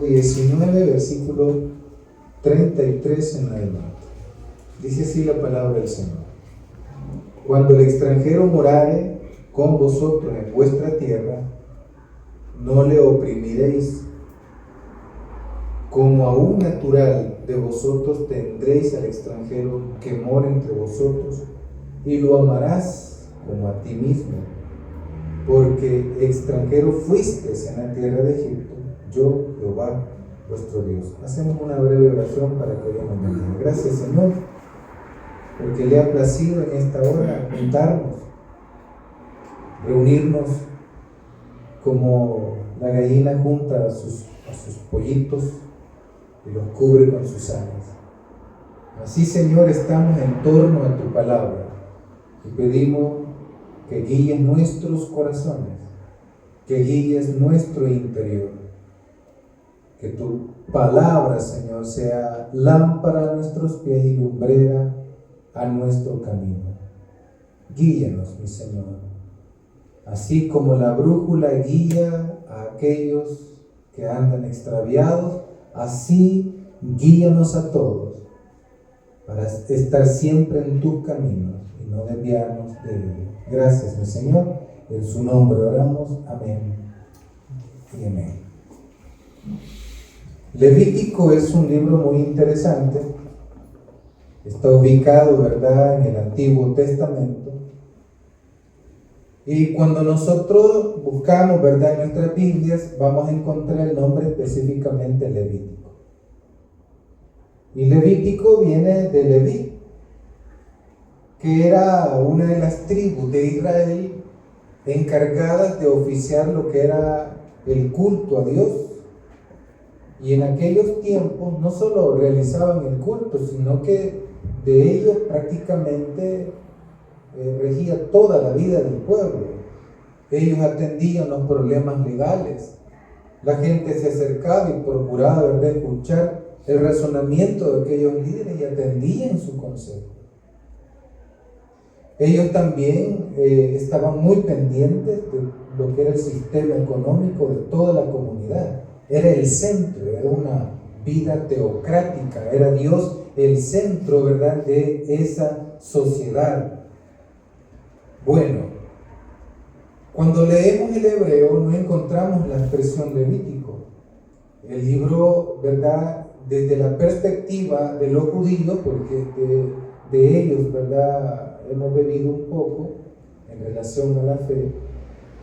19, versículo 33 en adelante. Dice así la palabra del Señor: Cuando el extranjero morare con vosotros en vuestra tierra, no le oprimiréis. Como a un natural de vosotros tendréis al extranjero que mora entre vosotros, y lo amarás como a ti mismo, porque extranjero fuisteis en la tierra de Egipto, yo, Jehová, vuestro Dios. Hacemos una breve oración para que Dios nos bendiga. Gracias, Señor, porque le ha placido en esta hora juntarnos, reunirnos como la gallina junta a sus pollitos y los cubre con sus alas. Así, Señor, estamos en torno a tu palabra y pedimos que guíes nuestros corazones, que guíes nuestro interior, que tu palabra, Señor, sea lámpara a nuestros pies y lumbrera a nuestro camino. Guíanos, mi Señor, así como la brújula guía a aquellos que andan extraviados, así guíanos a todos para estar siempre en tus caminos y no desviarnos de ellos. Gracias, mi Señor, en su nombre oramos, amén y amén. Levítico es un libro muy interesante, está ubicado, ¿verdad?, en el Antiguo Testamento, y cuando nosotros buscamos, ¿verdad?, en nuestras Biblias, vamos a encontrar el nombre específicamente Levítico. Y Levítico viene de Leví, que era una de las tribus de Israel encargadas de oficiar lo que era el culto a Dios. Y en aquellos tiempos no solo realizaban el culto, sino que de ellos prácticamente regía toda la vida del pueblo. Ellos atendían los problemas legales. La gente se acercaba y procuraba, ¿verdad?, escuchar el razonamiento de aquellos líderes y atendían su consejo. Ellos también estaban muy pendientes de lo que era el sistema económico de toda la comunidad. Era el centro, era una vida teocrática, era Dios el centro, ¿verdad?, de esa sociedad. Bueno, cuando leemos el hebreo no encontramos la expresión Levítico. El libro, ¿verdad?, desde la perspectiva de los judíos, porque de ellos, ¿verdad?, hemos bebido un poco en relación a la fe.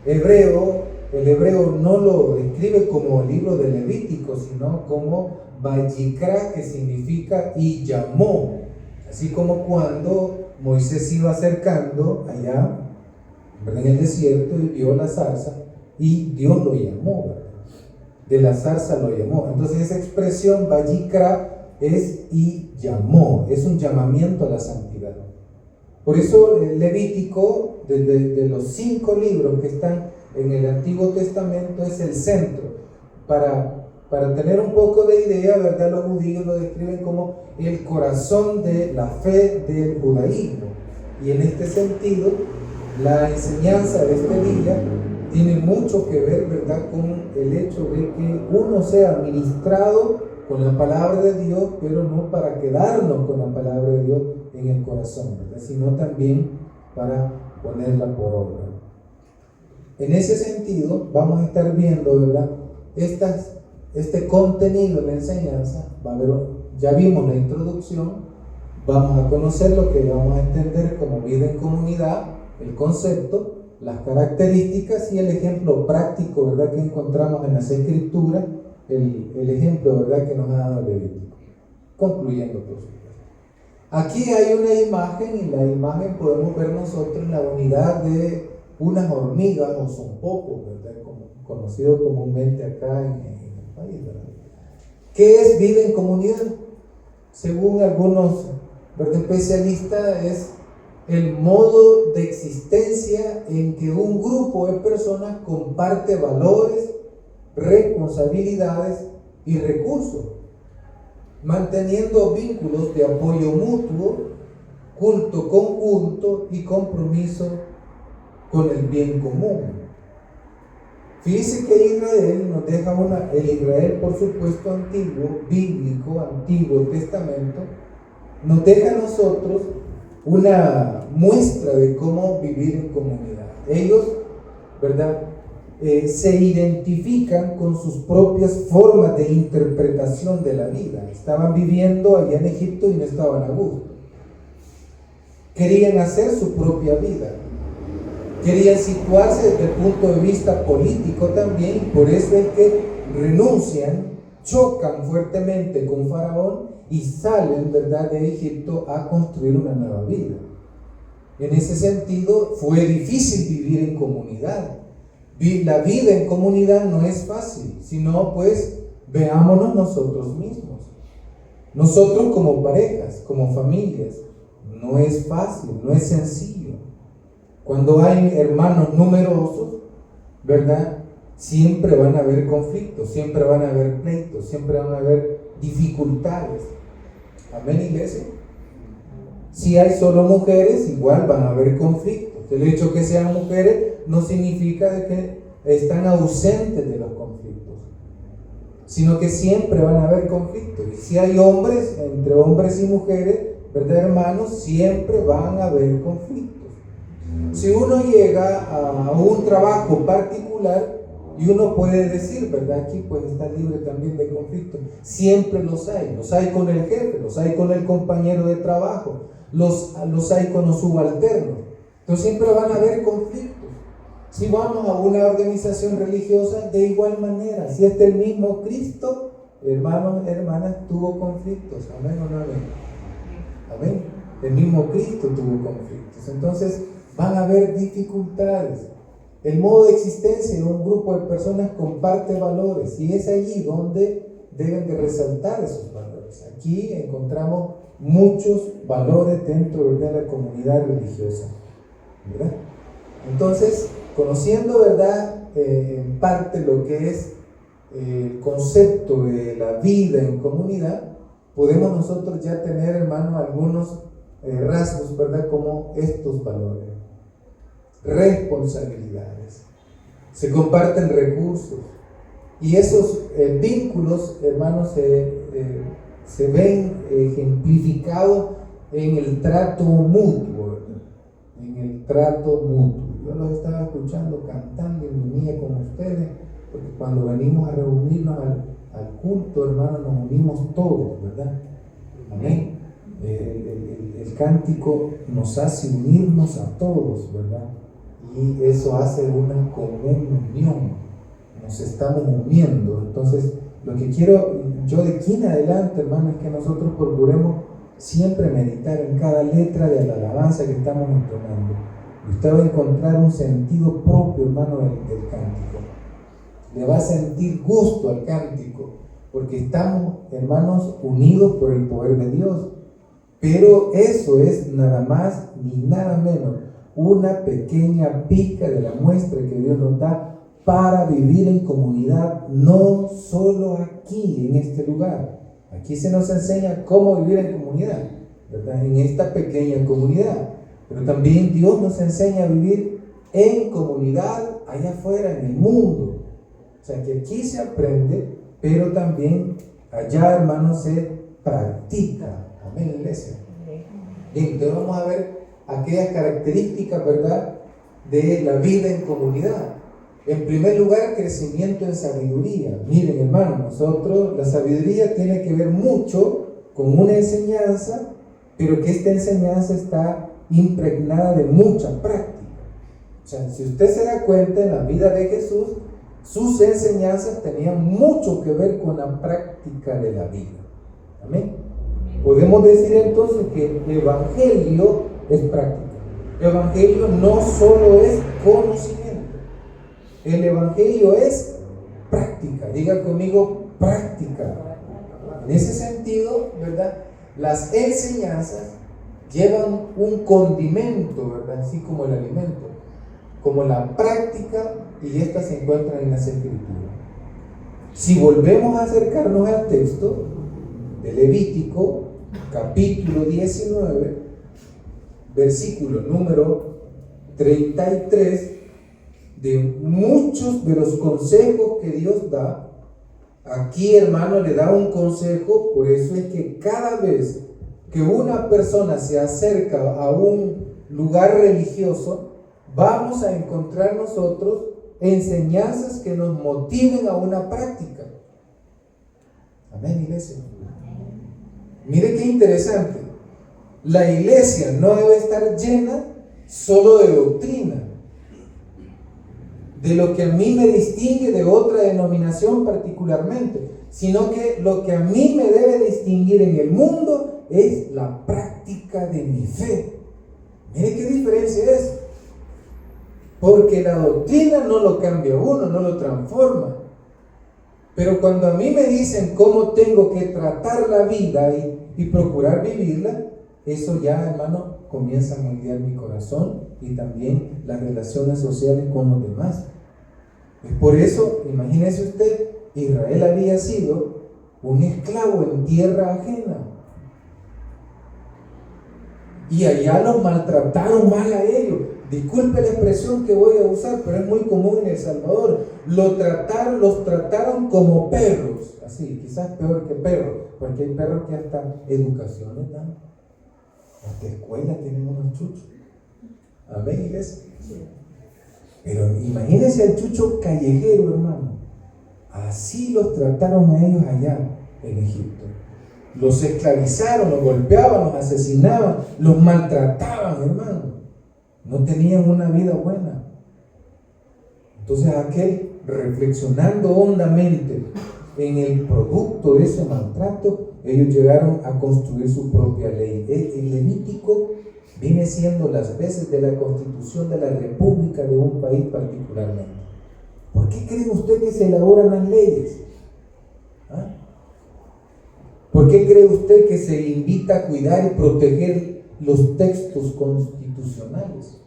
El hebreo no lo describe como el libro de Levítico, sino como Vayikra, que significa y llamó. Así como cuando Moisés iba acercando allá, ¿verdad?, en el desierto, y vio la zarza y Dios lo llamó, ¿verdad? De la zarza lo llamó. Entonces esa expresión Vayikra es y llamó, es un llamamiento a la santidad. Por eso el Levítico, de los 5 libros que están en el Antiguo Testamento, es el centro. Para tener un poco de idea, ¿verdad?, los judíos lo describen como el corazón de la fe del judaísmo. Y en este sentido, la enseñanza de este día tiene mucho que ver, ¿verdad?, con el hecho de que uno sea ministrado con la palabra de Dios, pero no para quedarnos con la palabra de Dios en el corazón, ¿verdad?, sino también para ponerla por obra. En ese sentido, vamos a estar viendo, ¿verdad?, este contenido de la enseñanza. Ya vimos la introducción, vamos a conocer lo que vamos a entender como vida en comunidad, el concepto, las características y el ejemplo práctico, ¿verdad?, que encontramos en las Escrituras, el ejemplo, ¿verdad?, que nos ha dado Levítico. Concluyendo, por supuesto. Aquí hay una imagen, y en la imagen podemos ver nosotros la unidad de unas hormigas o zompopos, ¿verdad?, conocido comúnmente acá en el país, ¿verdad? ¿Qué es vida en comunidad? Según algunos, ¿verdad?, especialistas, es el modo de existencia en que un grupo de personas comparte valores, responsabilidades y recursos, manteniendo vínculos de apoyo mutuo, culto conjunto y compromiso con el bien común. Fíjese que Israel nos deja el Israel, por supuesto, antiguo, bíblico, Antiguo Testamento, nos deja a nosotros una muestra de cómo vivir en comunidad. Ellos, ¿verdad?, se identifican con sus propias formas de interpretación de la vida. Estaban viviendo allá en Egipto y no estaban a gusto. Querían hacer su propia vida. Querían situarse desde el punto de vista político también, y por eso es que renuncian, chocan fuertemente con Faraón y salen, ¿verdad?, de Egipto a construir una nueva vida. En ese sentido, fue difícil vivir en comunidad. La vida en comunidad no es fácil, sino pues veámonos nosotros mismos. Nosotros como parejas, como familias, no es fácil, no es sencillo. Cuando hay hermanos numerosos, ¿verdad?, siempre van a haber conflictos, siempre van a haber pleitos, siempre van a haber dificultades. Amén, iglesia. Si hay solo mujeres, igual van a haber conflictos. El hecho que sean mujeres no significa de que están ausentes de los conflictos, sino que siempre van a haber conflictos. Y si hay hombres, entre hombres y mujeres, ¿verdad, hermanos? Siempre van a haber conflictos. Si uno llega a un trabajo particular y uno puede decir, ¿verdad?, aquí pues está libre también de conflictos. Siempre los hay con el jefe, los hay con el compañero de trabajo, los hay con los subalternos. Entonces siempre van a haber conflictos. Si vamos a una organización religiosa, de igual manera, si es el mismo Cristo, hermanos, hermanas, tuvo conflictos. Amén o no amén. Amén. El mismo Cristo tuvo conflictos. Entonces van a haber dificultades. El modo de existencia de un grupo de personas comparte valores, y es allí donde deben de resaltar esos valores. Aquí encontramos muchos valores dentro de la comunidad religiosa, ¿verdad? Entonces, conociendo, ¿verdad?, en parte lo que es el concepto de la vida en comunidad, podemos nosotros ya tener, hermano, algunos rasgos, ¿verdad?, como estos valores. Responsabilidades. Se comparten recursos. Y esos vínculos, hermanos, se ven ejemplificados en el trato mutuo, ¿verdad? En el trato mutuo. Yo los estaba escuchando cantando en unidad con ustedes, porque cuando venimos a reunirnos al culto, hermanos, nos unimos todos, ¿verdad? Amén. El cántico nos hace unirnos a todos, ¿verdad? Y eso hace una común unión. Nos estamos uniendo. Entonces, lo que quiero yo de aquí en adelante, hermano, es que nosotros procuremos siempre meditar en cada letra de la alabanza que estamos entonando. Usted va a encontrar un sentido propio, hermano, del cántico. Le va a sentir gusto al cántico, porque estamos, hermanos, unidos por el poder de Dios. Pero eso es nada más ni nada menos una pequeña pizca de la muestra que Dios nos da para vivir en comunidad, no solo aquí, en este lugar. Aquí se nos enseña cómo vivir en comunidad, ¿verdad?, en esta pequeña comunidad. Pero también Dios nos enseña a vivir en comunidad allá afuera, en el mundo. O sea, que aquí se aprende, pero también allá, hermanos, se practica. Amén, iglesia. Bien, entonces vamos a ver aquellas características, ¿verdad?, de la vida en comunidad. En primer lugar, crecimiento en sabiduría. Miren, hermanos, nosotros, la sabiduría tiene que ver mucho con una enseñanza, pero que esta enseñanza está impregnada de mucha práctica. O sea, si usted se da cuenta, en la vida de Jesús, sus enseñanzas tenían mucho que ver con la práctica de la vida. Amén. Podemos decir entonces que el evangelio es práctica. El evangelio no solo es conocimiento. El evangelio es práctica. Diga conmigo, práctica. En ese sentido, ¿verdad?, las enseñanzas llevan un condimento, ¿verdad?, así como el alimento, como la práctica, y estas se encuentran en las Escrituras. Si volvemos a acercarnos al texto de Levítico, capítulo 19, versículo número 33, de muchos de los consejos que Dios da. Aquí, hermano, le da un consejo. Por eso es que cada vez que una persona se acerca a un lugar religioso, vamos a encontrar nosotros enseñanzas que nos motiven a una práctica. Amén, iglesia. Mire qué interesante. La iglesia no debe estar llena solo de doctrina, de lo que a mí me distingue de otra denominación particularmente, sino que lo que a mí me debe distinguir en el mundo es la práctica de mi fe. Mire qué diferencia es. Porque la doctrina no lo cambia uno, no lo transforma. Pero cuando a mí me dicen cómo tengo que tratar la vida y procurar vivirla, eso ya, hermano, comienza a moldear mi corazón y también las relaciones sociales con los demás. Es por eso, imagínese usted, Israel había sido un esclavo en tierra ajena. Y allá los maltrataron mal a ellos. Disculpe la expresión que voy a usar, pero es muy común en El Salvador. Los trataron como perros. Así, quizás peor que perros, porque hay perros que hasta educación les dan. Hasta escuela tienen unos chuchos. Amén, iglesia. Pero imagínense al chucho callejero, hermano. Así los trataron a ellos allá en Egipto. Los esclavizaron, los golpeaban, los asesinaban, los maltrataban, hermano. No tenían una vida buena. Entonces aquel, reflexionando hondamente en el producto de ese maltrato, ellos llegaron a construir su propia ley. El Levítico viene siendo las veces de la constitución de la república de un país particularmente. ¿Por qué cree usted que se elaboran las leyes? ¿Ah? ¿Por qué cree usted que se invita a cuidar y proteger los textos constitucionales?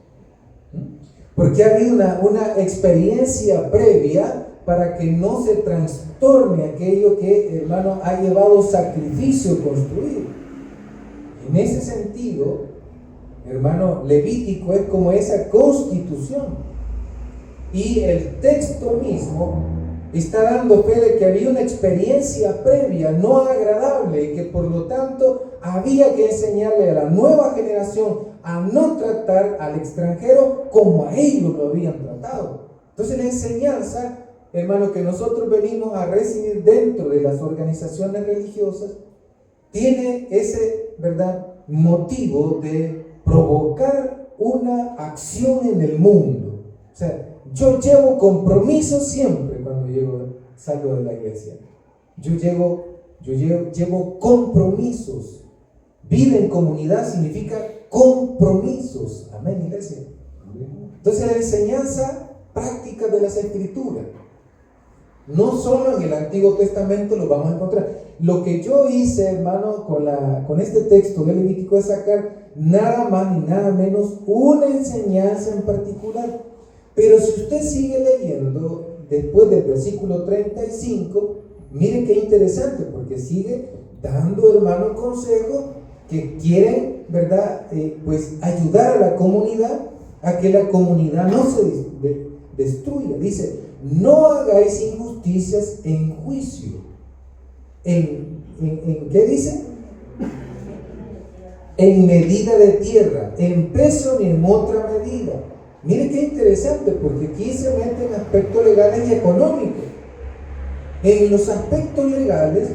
Porque ha habido una experiencia previa para que no se trastorne aquello que, hermano, ha llevado sacrificio construir. En ese sentido, hermano, Levítico es como esa constitución. Y el texto mismo está dando fe de que había una experiencia previa no agradable y que por lo tanto había que enseñarle a la nueva generación a no tratar al extranjero como a ellos lo habían tratado. Entonces la enseñanza, hermano, que nosotros venimos a recibir dentro de las organizaciones religiosas tiene ese, ¿verdad?, motivo de provocar una acción en el mundo. O sea, yo llevo compromiso siempre cuando salgo de la iglesia. Yo llevo compromisos. Vida en comunidad significa compromisos. Amén, iglesia. Entonces la enseñanza práctica de las Escrituras, no solo en el Antiguo Testamento lo vamos a encontrar. Lo que yo hice, hermano, con este texto de Levítico es sacar nada más ni nada menos una enseñanza en particular. Pero si usted sigue leyendo después del versículo 35, miren qué interesante, porque sigue dando, hermano, consejos que quieren, ¿verdad?, pues ayudar a la comunidad a que la comunidad no se destruya. Dice: no hagáis injusticias en juicio. ¿En qué dice? En medida de tierra, en peso ni en otra medida. Mire qué interesante, porque aquí se meten aspectos legales y económicos. En los aspectos legales,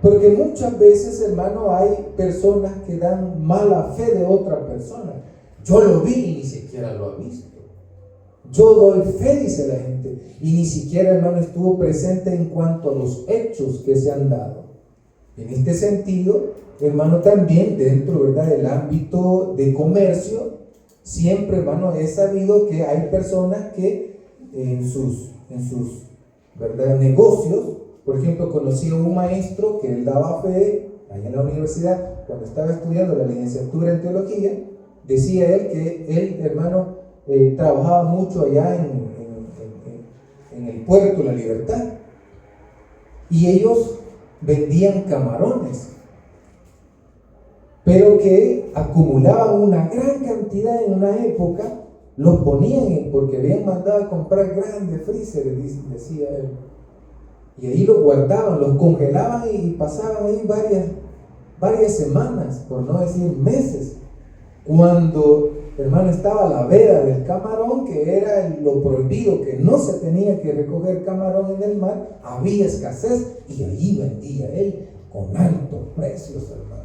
porque muchas veces, hermano, hay personas que dan mala fe de otra persona. Yo lo vi y ni siquiera lo ha visto. Yo doy fe, dice la gente, y ni siquiera, hermano, estuvo presente en cuanto a los hechos que se han dado. En este sentido, hermano, también dentro, ¿verdad?, del ámbito de comercio, siempre, hermano, he sabido que hay personas que en sus ¿verdad?, negocios, por ejemplo, conocí a un maestro que él daba fe allá en la universidad, cuando estaba estudiando la licenciatura en teología, decía él que él, hermano, trabajaba mucho allá en el puerto La Libertad, y ellos vendían camarones, pero que acumulaban una gran cantidad en una época, los ponían porque habían mandado a comprar grandes freezers, decía él. Y ahí los guardaban, los congelaban y pasaban ahí varias semanas, por no decir meses. Cuando, hermano, estaba la veda del camarón, que era lo prohibido, que no se tenía que recoger camarón en el mar, había escasez y ahí vendía él con altos precios, hermano.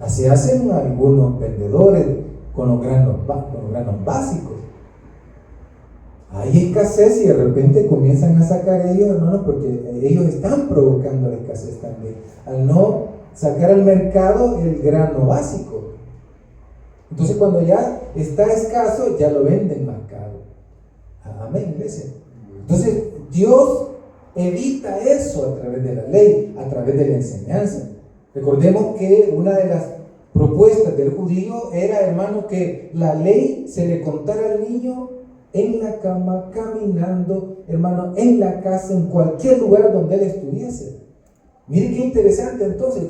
Así hacen algunos vendedores con los granos básicos. Hay escasez y de repente comienzan a sacar ellos, hermanos, porque ellos están provocando la escasez también, al no sacar al mercado el grano básico. Entonces cuando ya está escaso, ya lo venden más caro. Amén, iglesia. Entonces Dios evita eso a través de la ley, a través de la enseñanza. Recordemos que una de las propuestas del judío era, hermano, que la ley se le contara al niño en la cama, caminando, hermano, en la casa, en cualquier lugar donde él estuviese. Mire qué interesante entonces.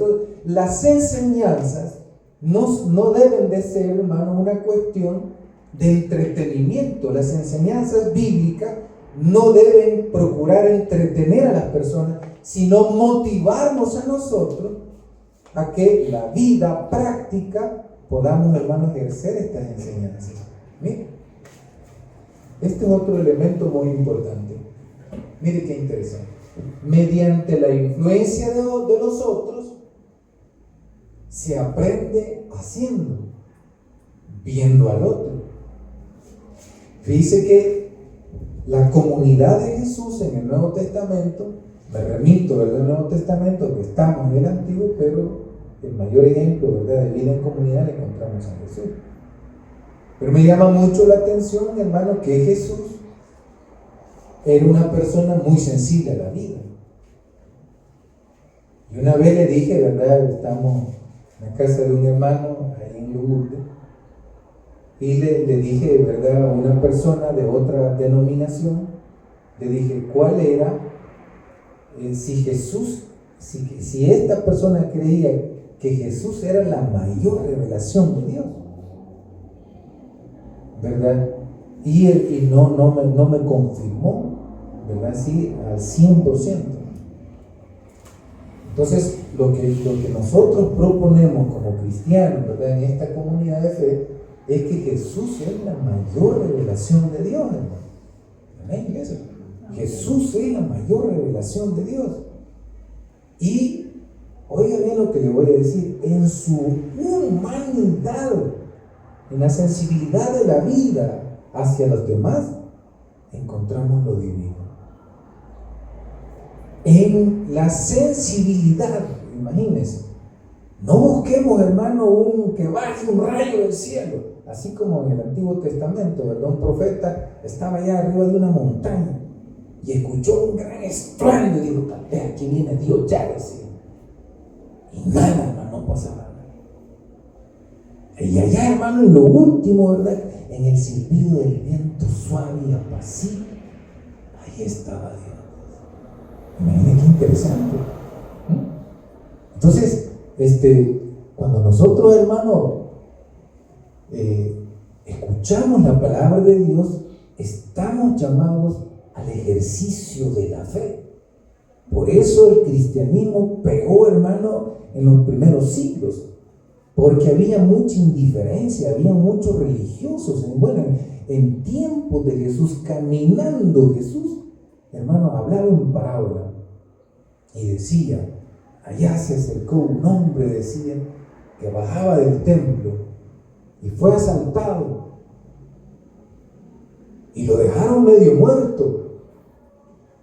Las enseñanzas no deben de ser, hermano, una cuestión de entretenimiento. Las enseñanzas bíblicas no deben procurar entretener a las personas, sino motivarnos a nosotros a que la vida práctica podamos, hermano, ejercer estas enseñanzas. Mire, este es otro elemento muy importante. Mire qué interesante. Mediante la influencia de los otros, se aprende haciendo, viendo al otro. Fíjese que la comunidad de Jesús en el Nuevo Testamento, me remito, ¿verdad?, al Nuevo Testamento, que estamos en el Antiguo, pero el mayor ejemplo, ¿verdad?, de vida en comunidad le encontramos a Jesús. Pero me llama mucho la atención, hermano, que Jesús era una persona muy sensible a la vida. Y una vez le dije, ¿verdad?, estamos en la casa de un hermano ahí en Lourdes, y le dije, ¿verdad?, a una persona de otra denominación, le dije, ¿cuál era, si esta persona creía que Jesús era la mayor revelación de Dios, ¿verdad? Y no me confirmó, ¿verdad? Sí, al 100%. Entonces, lo que nosotros proponemos como cristianos, ¿verdad?, en esta comunidad de fe, es que Jesús es la mayor revelación de Dios, hermano. Amén, iglesia. Jesús es la mayor revelación de Dios. Y, oiga bien lo que le voy a decir, en su humanidad, en la sensibilidad de la vida hacia los demás, encontramos lo divino. En la sensibilidad, imagínense, no busquemos, hermano, que baje un rayo del cielo, así como en el Antiguo Testamento, ¿verdad? Un profeta estaba allá arriba de una montaña y escuchó un gran estruendo y dijo, tal vez aquí viene Dios, ya decía. Y nada, hermano, no pasaba nada. Y allá, hermano, en lo último, ¿verdad?, en el silbido del viento suave y apacible, ahí estaba Dios. Imagínense qué interesante. Entonces, cuando nosotros, hermano, escuchamos la palabra de Dios, estamos llamados al ejercicio de la fe. Por eso el cristianismo pegó, hermano, en los primeros siglos, porque había mucha indiferencia, había muchos religiosos. En tiempos de Jesús, caminando Jesús, hermano, hablaba en parábola y decía, allá se acercó un hombre, decía, que bajaba del templo y fue asaltado y lo dejaron medio muerto.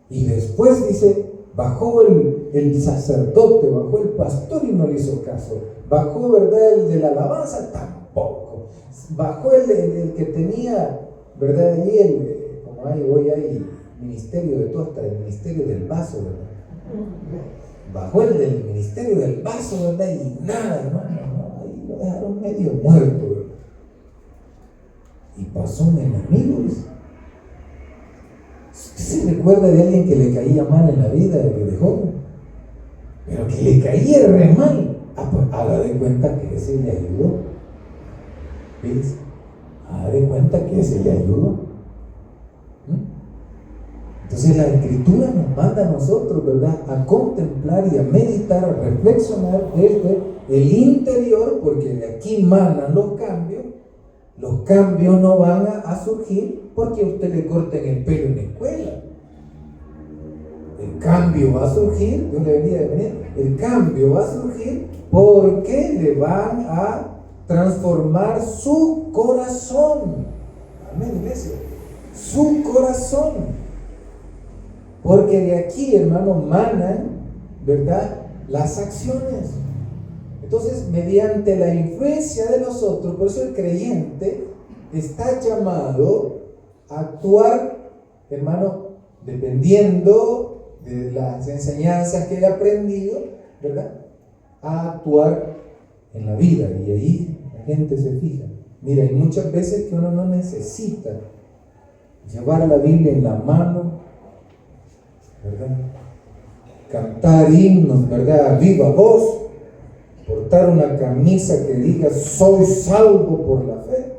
Y después, dice, bajó el sacerdote, bajó el pastor y no le hizo caso. Bajó, ¿verdad?, el de la alabanza, tampoco. Bajó el que tenía, ¿verdad?, allí, como hoy hay ministerio de todo, hasta el ministerio del vaso, ¿verdad? Bajó el del ministerio del vaso, ¿verdad? Y nada, hermano, ahí lo dejaron medio muerto, ¿verdad? Y pasó un enemigo. ¿Usted se recuerda de alguien que le caía mal en la vida, de joven? Pero que le caía re mal. Pues haga de cuenta que ese le ayudó. ¿Ves? de cuenta que ese le ayuda. Entonces la Escritura nos manda a nosotros, ¿verdad?, a contemplar y a meditar, a reflexionar desde el interior, porque de aquí manan los cambios. Los cambios no van a surgir porque a usted le corten el pelo en la escuela. El cambio va a surgir, yo le debería de venir, el cambio va a surgir porque le van a transformar su corazón. Amén, iglesia. Su corazón. Porque de aquí, hermano, manan, ¿verdad?, las acciones. Entonces, mediante la influencia de los otros, por eso el creyente está llamado a actuar, hermano, dependiendo de las enseñanzas que haya aprendido, ¿verdad?, a actuar en la vida. Y ahí la gente se fija. Mira, hay muchas veces que uno no necesita llevar la Biblia en la mano, ¿verdad?, cantar himnos, ¿verdad?, a viva voz, portar una camisa que diga soy salvo por la fe,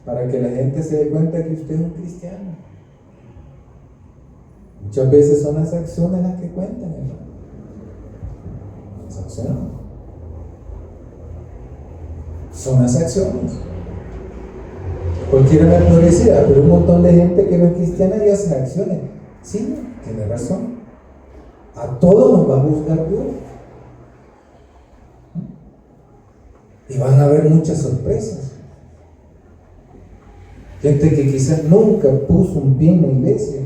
para que la gente se dé cuenta que usted es un cristiano. Muchas veces son las acciones las que cuentan, hermano. Las acciones. Son las acciones. Cualquiera me puede decir, pero un montón de gente que no es cristiana y hace acciones. Sí, tiene razón. A todos nos va a juzgar Dios. Y van a haber muchas sorpresas. Gente que quizás nunca puso un pie en la iglesia,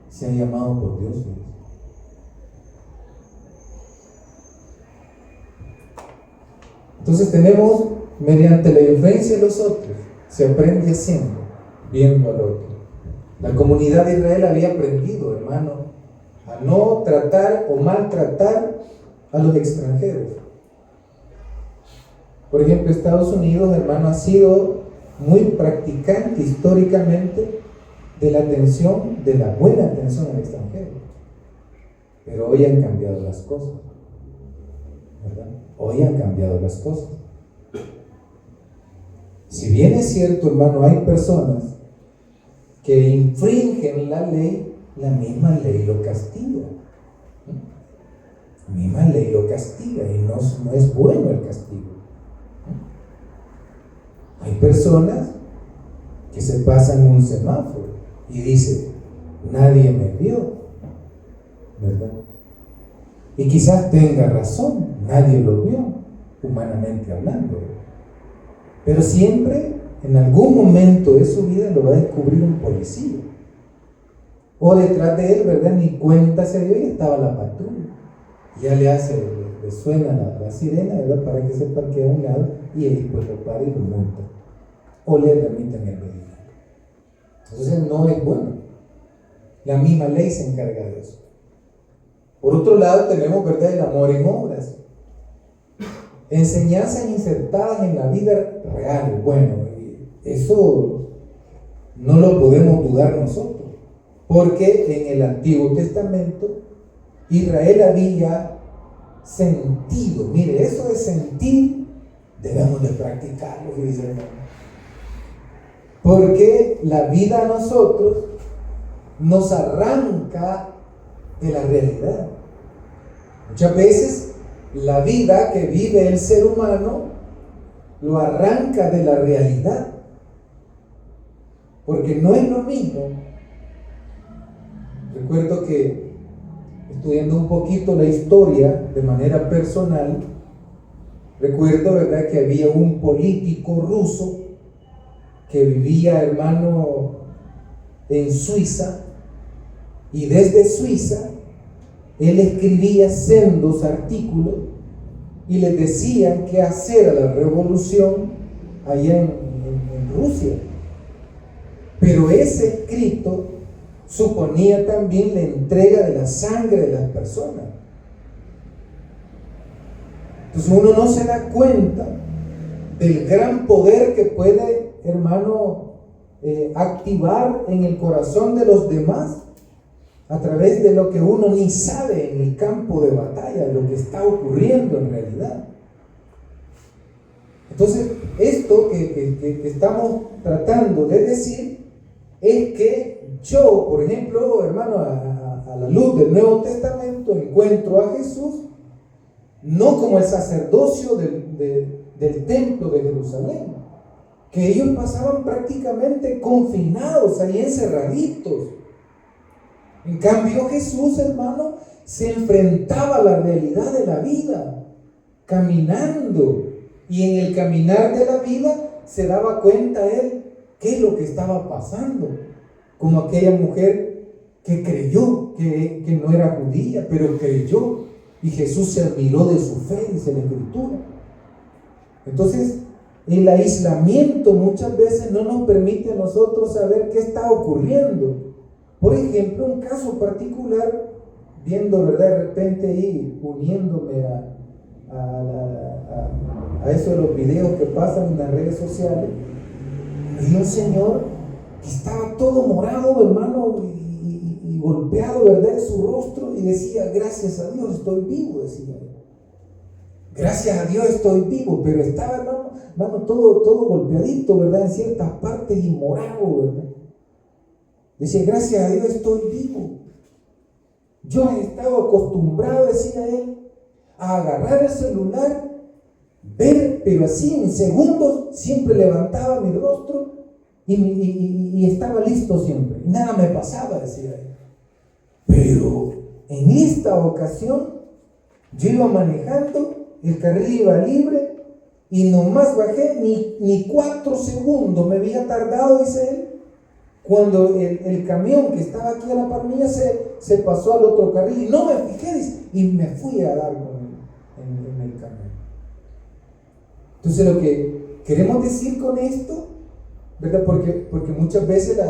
se ha llamado por Dios. Entonces tenemos, mediante la influencia de los otros, se aprende haciendo, viendo al otro. La comunidad de Israel había aprendido, hermano, a no tratar o maltratar a los extranjeros. Por ejemplo, Estados Unidos, hermano, ha sido muy practicante históricamente de la atención, de la buena atención al extranjero. Pero hoy han cambiado las cosas, ¿verdad? Hoy han cambiado las cosas. Si bien es cierto, hermano, hay personas que infringen la ley, la misma ley lo castiga. La misma ley lo castiga y no es bueno el castigo. Hay personas que se pasan un semáforo y dicen, nadie me vio, ¿verdad? Y quizás tenga razón, nadie lo vio, humanamente hablando. Pero siempre, en algún momento de su vida, lo va a descubrir un policía. O detrás de él, ¿verdad?, ni cuenta se dio y estaba la patrulla. Ya le suena la sirena, ¿verdad?, para que se parquee a un lado y él pues lo para y lo monta. O le remiten el medicamento. Entonces no es bueno. La misma ley se encarga de eso. Por otro lado tenemos, ¿verdad?, el amor en obras. Enseñanzas insertadas en la vida real. Bueno, eso no lo podemos dudar nosotros. Porque en el Antiguo Testamento Israel había sentido. Mire, eso de sentir debemos de practicarlo, dice el hermano. Porque la vida a nosotros nos arranca de la realidad. Muchas veces la vida que vive el ser humano lo arranca de la realidad. Porque no es lo mismo. Recuerdo que estudiando un poquito la historia de manera personal, recuerdo, ¿verdad?, que había un político ruso que vivía, hermano, en Suiza, y desde Suiza él escribía sendos artículos y les decían qué hacer a la revolución allá en Rusia. Pero ese escrito suponía también la entrega de la sangre de las personas. Entonces uno no se da cuenta del gran poder que puede, hermano, activar en el corazón de los demás a través de lo que uno ni sabe en el campo de batalla, de lo que está ocurriendo en realidad. Entonces, esto que estamos tratando de decir es que yo, por ejemplo, hermano, a la luz del Nuevo Testamento, encuentro a Jesús no como el sacerdocio del templo de Jerusalén, que ellos pasaban prácticamente confinados, ahí encerraditos. En cambio, Jesús, hermano, se enfrentaba a la realidad de la vida, caminando, y en el caminar de la vida se daba cuenta él qué es lo que estaba pasando, como aquella mujer que creyó que no era judía, pero creyó, y Jesús se admiró de su fe, dice la Escritura. Entonces, el aislamiento muchas veces no nos permite a nosotros saber qué está ocurriendo. Por ejemplo, un caso particular, viendo, ¿verdad?, de repente ahí, uniéndome a eso de los videos que pasan en las redes sociales, y un señor que estaba todo morado, hermano, y golpeado, ¿verdad?, en su rostro, y decía: gracias a Dios estoy vivo, decía. Gracias a Dios estoy vivo, pero estaba, hermano, todo golpeadito, ¿verdad?, en ciertas partes, y morado, ¿verdad? Decía: gracias a Dios estoy vivo. Yo he estado acostumbrado, decía él, a agarrar el celular, ver, pero así en segundos, siempre levantaba mi rostro y estaba listo siempre. Nada me pasaba, decía él. Pero en esta ocasión, yo iba manejando, el carril iba libre, y nomás bajé, ni 4 segundos me había tardado, dice él, cuando el camión que estaba aquí a la par mía se pasó al otro carril, y no me fijé, dice, y me fui a dar en el camión. Entonces, lo que queremos decir con esto, ¿verdad? Porque muchas veces,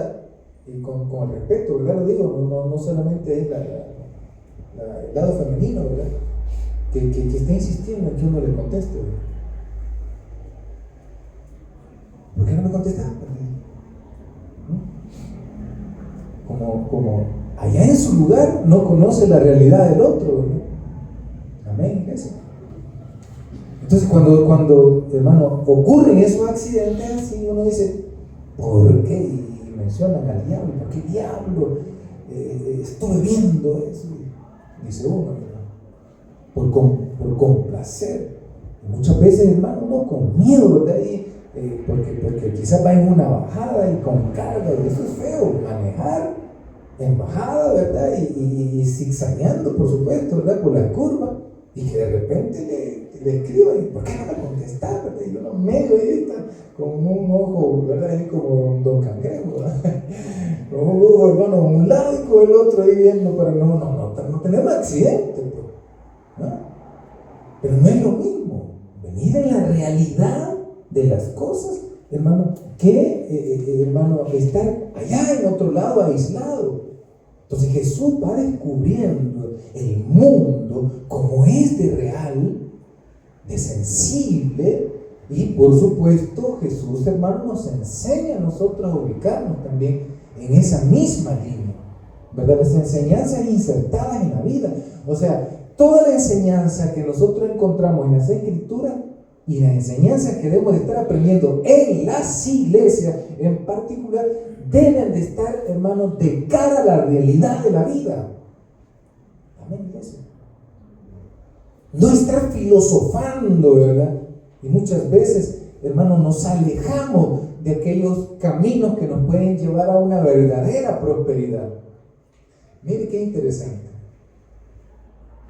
con el respeto, ¿verdad? Lo digo, no solamente es el lado femenino, ¿verdad?, que está insistiendo en que uno le conteste, ¿verdad? ¿Por qué no me contestas? Como allá en su lugar no conoce la realidad del otro, ¿verdad? Amén, iglesia. Entonces, cuando, hermano, ocurren esos accidentes así, uno dice: ¿por qué? Y mencionan al diablo. ¿Por qué diablo? Estuve viendo eso. Dice uno, ¿verdad?, por complacer. Y muchas veces, hermano, uno con miedo, ¿verdad? Porque quizás va en una bajada y con carga, y eso es feo, manejar en bajada, ¿verdad? Y zigzagueando, por supuesto, ¿verdad?, por la curva, y que de repente le escriban: ¿y por qué no me contestas? ¿Verdad? Y uno medio ahí está con un ojo, ¿verdad?, ahí como Don Cangrejo, ¿verdad? Con un ojo, hermano, a un lado y con el otro ahí viendo para no tener un accidente, pues, ¿no? Pero no es lo mismo venir en la realidad de las cosas, hermano, que hermano, estar allá en otro lado aislado. Entonces Jesús va descubriendo el mundo como es de real, de sensible, y por supuesto Jesús, hermano, nos enseña a nosotros a ubicarnos también en esa misma línea, ¿verdad? Las enseñanzas insertadas en la vida, o sea, toda la enseñanza que nosotros encontramos en las Escrituras y las enseñanzas que debemos de estar aprendiendo en las iglesias en particular, deben de estar, hermanos, de cara a la realidad de la vida. Amén, iglesia. No estar filosofando, ¿verdad? Y muchas veces, hermanos, nos alejamos de aquellos caminos que nos pueden llevar a una verdadera prosperidad. Mire qué interesante.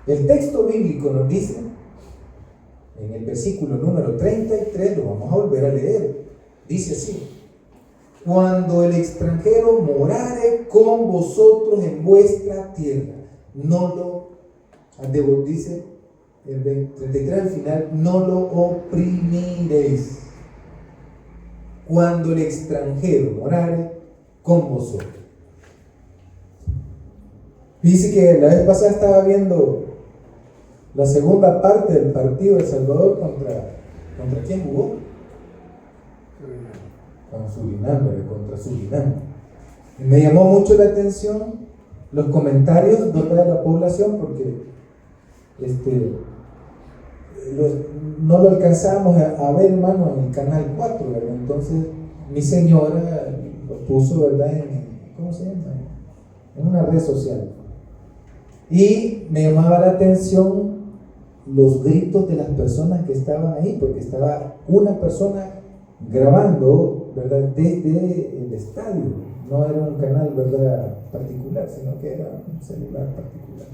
El texto bíblico nos dice, en el versículo número 33, lo vamos a volver a leer, dice así: cuando el extranjero morare con vosotros en vuestra tierra, dice el 33 al final, no lo oprimiréis. Cuando el extranjero morare con vosotros. Dice que la vez pasada estaba viendo la segunda parte del partido de El Salvador ¿contra quién jugó? Con Surinam, contra Surinam. Y me llamó mucho la atención los comentarios de la población, porque no lo alcanzábamos a ver, hermano, en el canal 4, ¿verdad? Entonces mi señora lo puso, ¿verdad? ¿Cómo se llama? En una red social. Y me llamaba la atención los gritos de las personas que estaban ahí, porque estaba una persona grabando, ¿verdad? Desde el estadio. No era un canal, ¿verdad?, particular, sino que era un celular particular.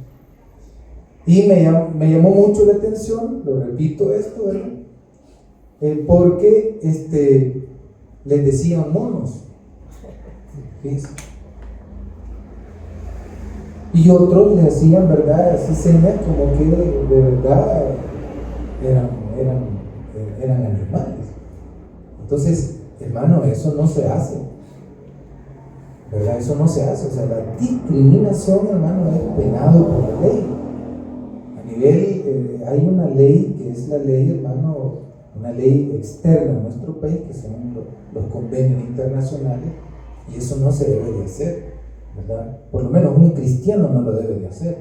Y me llamó mucho la atención, lo repito esto, ¿verdad? Porque les decían monos. ¿Fíjense? Y otros le hacían, ¿verdad?, así señas como que de verdad eran animales. Entonces, hermano, eso no se hace, ¿verdad? Eso no se hace. O sea, la discriminación, hermano, es penado por la ley. A nivel, hay una ley que es la ley, hermano, una ley externa a nuestro país, que son los convenios internacionales, y eso no se debe de hacer, ¿verdad? Por lo menos un cristiano no lo debe de hacer.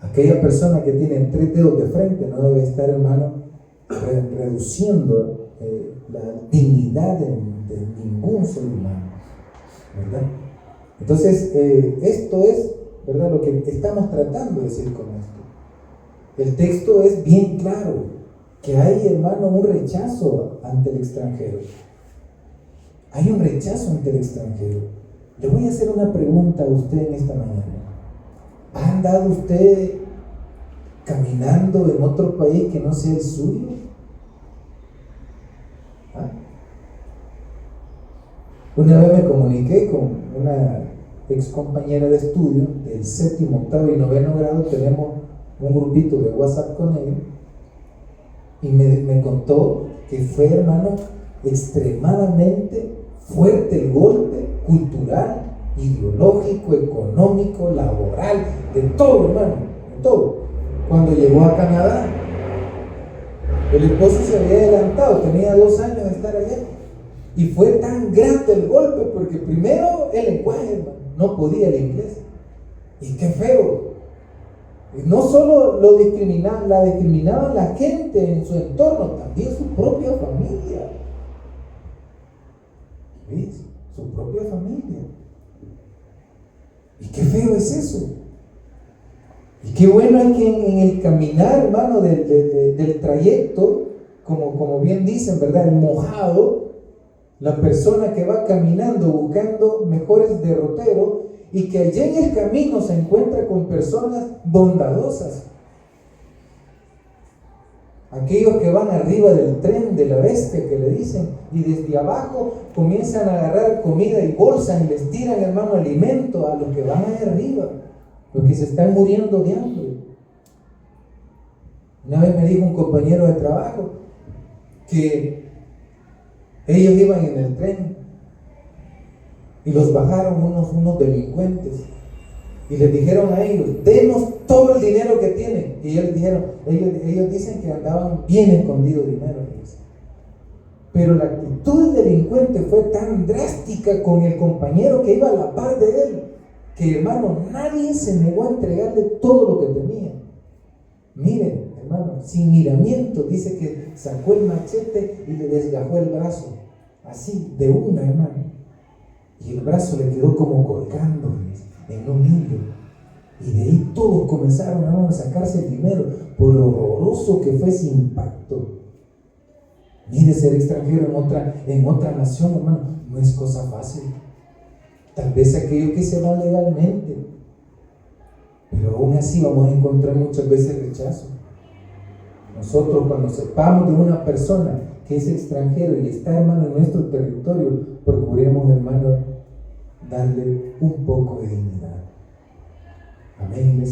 Aquella persona que tiene 3 dedos de frente no debe estar, hermano, reduciendo la dignidad de ningún ser humano, ¿verdad? Entonces, esto es, ¿verdad?, lo que estamos tratando de decir con esto. El texto es bien claro, que hay, hermano, un rechazo ante el extranjero. Hay un rechazo ante el extranjero. Le voy a hacer una pregunta a usted en esta mañana. ¿Ha andado usted caminando en otro país que no sea el suyo? ¿Ah? Una vez me comuniqué con una ex compañera de estudio del 7º, 8º y 9º grado. Tenemos un grupito de WhatsApp con ella, y me contó que fue, hermano, extremadamente fuerte el golpe cultural, ideológico, económico, laboral, de todo, hermano, de todo. Cuando llegó a Canadá, el esposo se había adelantado, tenía 2 años de estar allá, y fue tan grande el golpe porque primero el lenguaje, hermano, no podía el inglés, y qué feo. Y no solo la discriminaban la gente en su entorno, también su propia familia. ¿Ves? Su propia familia. Y qué feo es eso. Y qué bueno es que en el caminar, hermano, del trayecto, como bien dicen, ¿verdad?, el mojado, la persona que va caminando buscando mejores derroteros, y que allá en el camino se encuentra con personas bondadosas. Aquellos que van arriba del tren de la bestia, que le dicen, y desde abajo comienzan a agarrar comida y bolsas y les tiran, hermano, alimento a los que van ahí arriba, los que se están muriendo de hambre. Una vez me dijo un compañero de trabajo que ellos iban en el tren y los bajaron unos delincuentes y les dijeron a ellos: denos todo el dinero que tienen. Y ellos dicen que andaban bien escondido dinero. Pero la actitud del delincuente fue tan drástica con el compañero que iba a la par de él, que, hermano, nadie se negó a entregarle todo lo que tenía. Miren, hermano, sin miramiento, dice que sacó el machete y le desgajó el brazo, así, de una, hermano. Y el brazo le quedó como colgando en un hilo. Y de ahí todos comenzaron, hermano, a sacarse el dinero por lo horroroso que fue ese impacto. Mire, ser extranjero en otra nación, hermano, no es cosa fácil. Tal vez aquello que se va legalmente, pero aún así vamos a encontrar muchas veces rechazo. Nosotros, cuando sepamos de una persona que es extranjero y está, hermano, en nuestro territorio, procuremos, hermano, darle un poco de dignidad. Amén.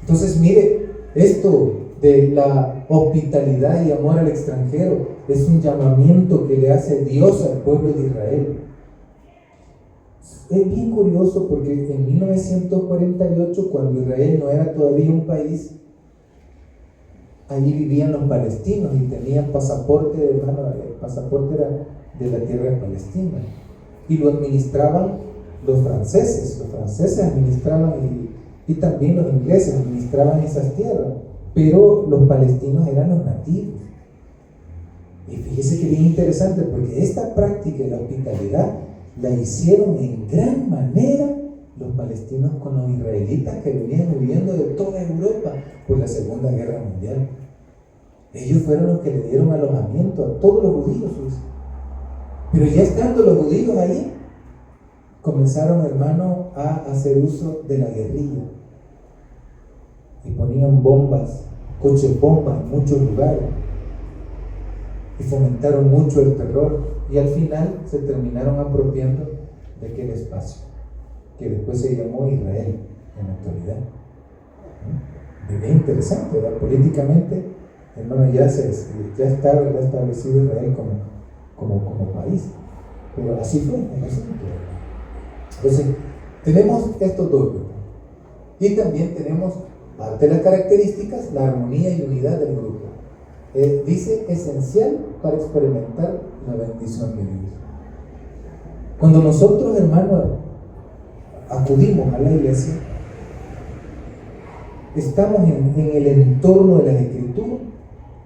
Entonces, mire, esto de la hospitalidad y amor al extranjero es un llamamiento que le hace Dios al pueblo de Israel. Es bien curioso porque en 1948, cuando Israel no era todavía un país, allí vivían los palestinos y tenían pasaporte, hermano, el pasaporte era de la tierra de Palestina, y lo administraban los franceses administraban, y también los ingleses administraban esas tierras. pero los palestinos eran los nativos. Y fíjese que bien interesante, porque esta práctica de la hospitalidad la hicieron en gran manera los palestinos con los israelitas que venían huyendo de toda Europa por la Segunda Guerra Mundial. Ellos fueron los que le dieron alojamiento a todos los judíos. Pero ya estando los judíos allí, comenzaron, hermano, a hacer uso de la guerrilla. Y ponían bombas, coches bombas en muchos lugares. Y fomentaron mucho el terror. Y al final se terminaron apropiando de aquel espacio, que después se llamó Israel en la actualidad. Es interesante, ¿verdad? Políticamente, hermano, ya está, ¿verdad?, establecido Israel como país. Pero así fue en ese momento. Entonces, tenemos estos dos grupos. Y también tenemos, parte de las características, la armonía y unidad del grupo. Dice, esencial para experimentar la bendición de Dios. Cuando nosotros, hermano, acudimos a la iglesia, estamos en el entorno de las Escrituras,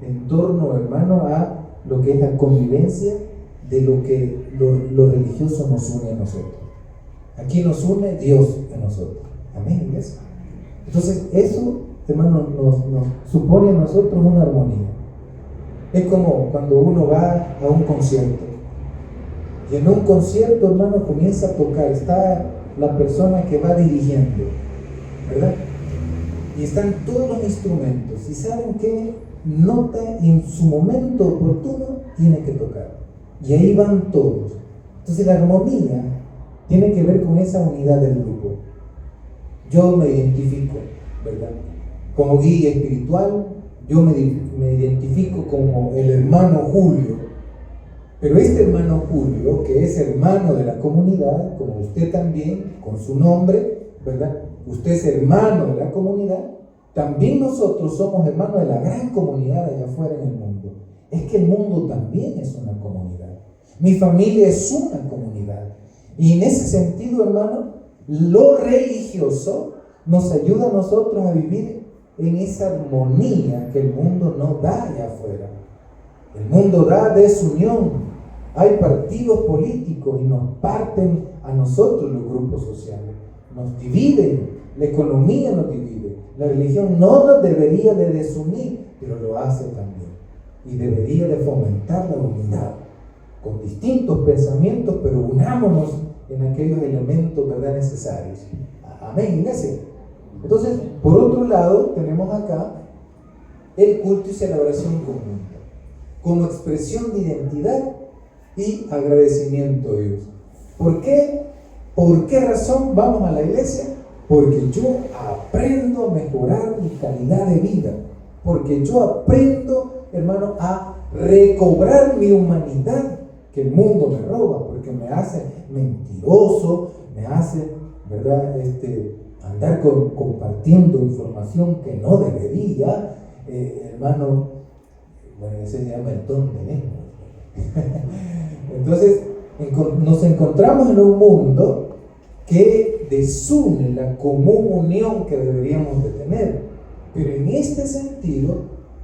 en torno, hermano, a lo que es la convivencia de lo que lo religioso nos une a nosotros. Aquí nos une Dios a nosotros. Amén, iglesia. Entonces, eso, hermano, nos supone a nosotros una armonía. Es como cuando uno va a un concierto. Y en un concierto, hermano, comienza a tocar. Está la persona que va dirigiendo, ¿verdad? Y están todos los instrumentos. Y saben qué nota en su momento oportuno tiene que tocar. Y ahí van todos. Entonces la armonía tiene que ver con esa unidad del grupo. Yo me identifico, ¿verdad?, como guía espiritual. Yo me identifico como el hermano Julio, pero este hermano Julio, que es hermano de la comunidad, como usted también, con su nombre, ¿verdad? Usted es hermano de la comunidad, también nosotros somos hermanos de la gran comunidad allá afuera en el mundo. Es que el mundo también es una comunidad. Mi familia es una comunidad. Y en ese sentido, hermano, lo religioso nos ayuda a nosotros a vivir en esa armonía que el mundo no da allá afuera. El mundo da desunión. Hay partidos políticos y nos parten a nosotros los grupos sociales. Nos dividen. La economía nos divide. La religión no nos debería de desunir, pero lo hace también. Y debería de fomentar la unidad. Con distintos pensamientos, pero unámonos en aquellos elementos, ¿verdad?, necesarios. Amén, iglesia. Entonces, por otro lado, tenemos acá el culto y celebración conjunta, como expresión de identidad y agradecimiento a Dios. ¿Por qué? ¿Por qué razón vamos a la iglesia? Porque yo aprendo a mejorar mi calidad de vida. Porque yo aprendo, hermano, a recobrar mi humanidad que el mundo me roba, porque me hace mentiroso, me hace, ¿verdad?, andar compartiendo información que no debería, hermano. Bueno, ese se llama el don de lengua. Entonces, nos encontramos en un mundo que desune la común unión que deberíamos de tener. Pero en este sentido,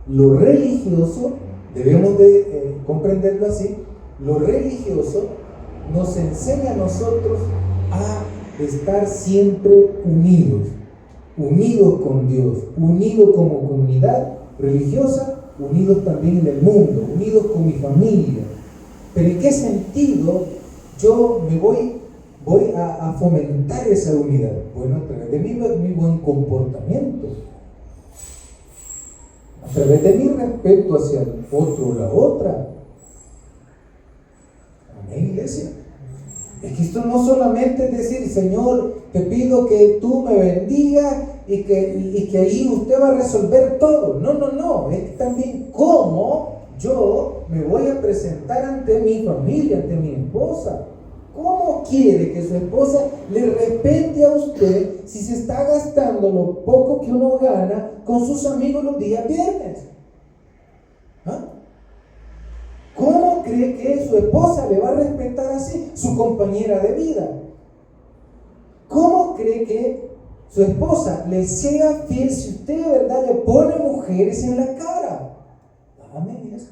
lo religioso, debemos de comprenderlo así, lo religioso nos enseña a nosotros a estar siempre unidos con Dios, unidos como comunidad religiosa, unidos también en el mundo, unidos con mi familia. Pero ¿en qué sentido yo me voy a fomentar esa unidad? Bueno, a través de mi buen comportamiento, a través de mi respeto hacia el otro o la otra. Amén, iglesia. Es que esto no solamente es decir, Señor, te pido que tú me bendigas y que ahí usted va a resolver todo. No. Es también cómo yo me voy a presentar ante mi familia, ante mi esposa. ¿Cómo quiere que su esposa le respete a usted si se está gastando lo poco que uno gana con sus amigos los días viernes? ¿Ah? ¿Cómo cree que su esposa le va a respetar así, su compañera de vida? ¿Cómo cree que su esposa le sea fiel si usted de verdad le pone mujeres en la cara. Amén, iglesia.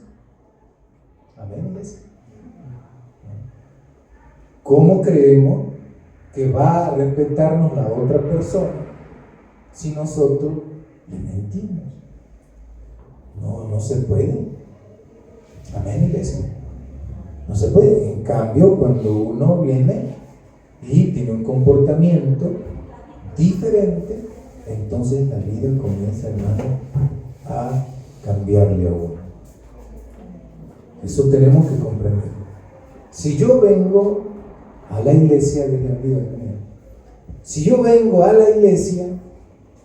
Amén, iglesia. ¿Cómo creemos que va a respetarnos la otra persona si nosotros le mentimos? No se puede. Amén, iglesia. No se puede. En cambio, cuando uno viene y tiene un comportamiento diferente, entonces la vida comienza, hermano, a cambiarle a uno. Eso tenemos que comprender. Si yo vengo a la iglesia, si yo vengo a la iglesia,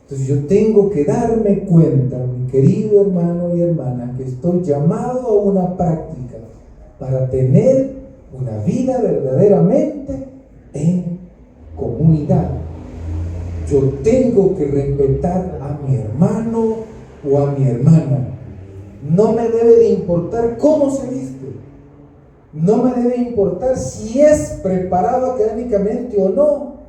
entonces yo tengo que darme cuenta, mi querido hermano y hermana, que estoy llamado a una práctica para tener una vida verdaderamente en comunidad. Yo tengo que respetar a mi hermano o a mi hermana. No me debe de importar cómo se viste. No me debe importar si es preparado académicamente o no.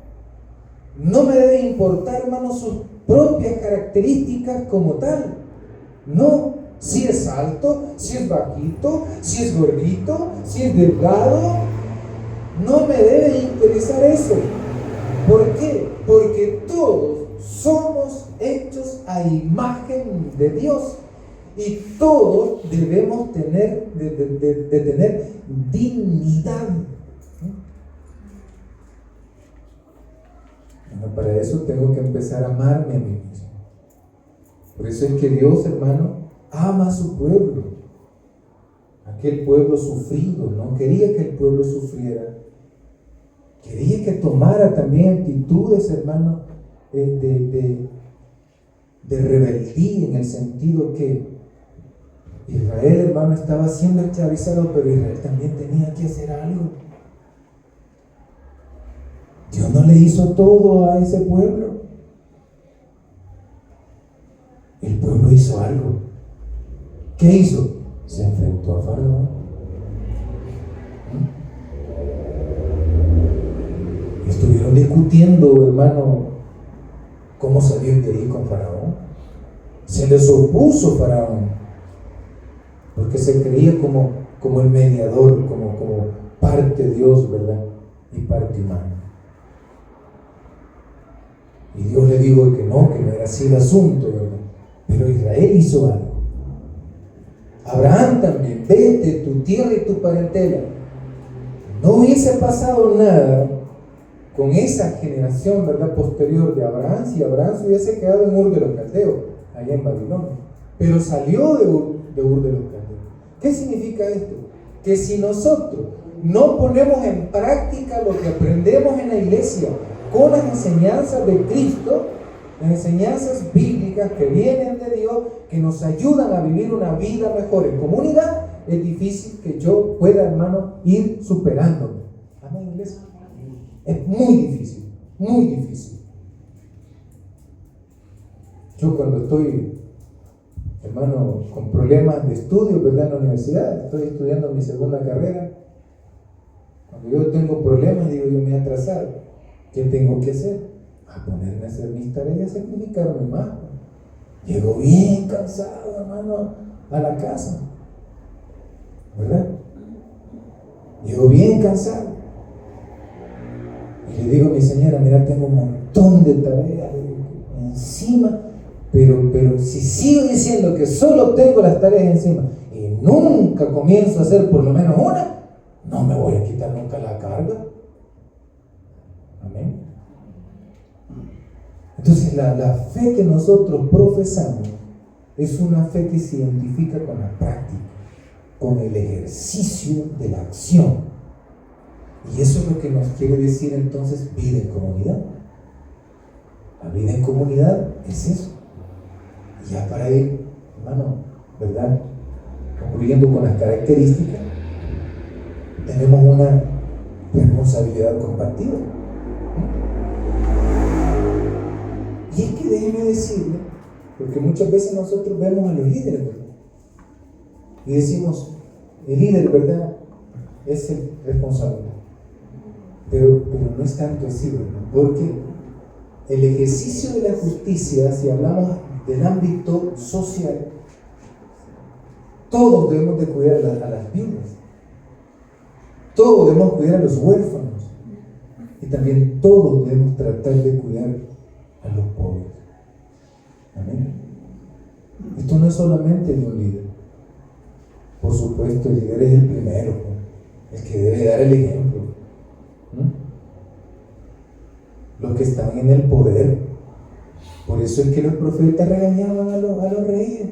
No me debe importar, hermano, sus propias características como tal. No, si es alto, si es bajito, si es gordito, si es delgado. No me debe interesar eso. ¿Por qué? Porque todos somos hechos a imagen de Dios y todos debemos tener dignidad. Bueno, para eso tengo que empezar a amarme a mí mismo. Por eso es que Dios, hermano, ama a su pueblo. Aquel pueblo sufrido, no quería que el pueblo sufriera. Quería que tomara también actitudes, hermano, de rebeldía, en el sentido que Israel, hermano, estaba siendo esclavizado, pero Israel también tenía que hacer algo. Dios no le hizo todo a ese pueblo. El pueblo hizo algo. ¿Qué hizo? Se enfrentó a Faraón. Estuvieron discutiendo, hermano, cómo salir de ahí con Faraón. Se les opuso Faraón, porque se creía como el mediador, como parte de Dios, ¿verdad? Y parte humana. Y Dios le dijo que no era así el asunto, ¿verdad? Pero Israel hizo algo. Abraham también, vete, tu tierra y tu parentela. No hubiese pasado nada con esa generación, ¿verdad?, posterior de Abraham, si Abraham se hubiese quedado en Ur de los Caldeos, allá en Babilonia. Pero salió de Ur de los Caldeos. ¿Qué significa esto? Que si nosotros no ponemos en práctica lo que aprendemos en la iglesia con las enseñanzas de Cristo, las enseñanzas bíblicas que vienen de Dios, que nos ayudan a vivir una vida mejor en comunidad, es difícil que yo pueda, hermano, ir superándome. Amén, iglesia. Es muy difícil, muy difícil. Yo cuando estoy, hermano, con problemas de estudio, ¿verdad?, en la universidad, estoy estudiando mi segunda carrera. Cuando yo tengo problemas, digo, yo me voy a atrasar. ¿Qué tengo que hacer? A ponerme a hacer mis tareas y a sacrificarme más. Llego bien cansado, hermano, a la casa, ¿verdad? Llego bien cansado. Y le digo a mi señora, mira, tengo un montón de tareas encima, pero si sigo diciendo que solo tengo las tareas encima y nunca comienzo a hacer por lo menos una, no me voy a quitar nunca la carga. Amén. Entonces la fe que nosotros profesamos es una fe que se identifica con la práctica, con el ejercicio de la acción. Y eso es lo que nos quiere decir entonces vida en comunidad. La vida en comunidad es eso. Y ya para ir, hermano, ¿verdad?, concluyendo con las características, tenemos una responsabilidad compartida. Y es que déjeme decirle, porque muchas veces nosotros vemos a los líderes, ¿verdad?, y decimos, el líder, ¿verdad?, es el responsable. Pero no es tanto así, ¿verdad? ¿Por qué? el ejercicio de la justicia, si hablamos del ámbito social, todos debemos de cuidar a las viudas, todos debemos cuidar a los huérfanos, y también todos debemos tratar de cuidar a los pobres. Amén. Esto no es solamente de un líder. Por supuesto, el líder es el primero, el que debe dar el ejemplo. Los que están en el poder. Por eso es que los profetas regañaban a los reyes.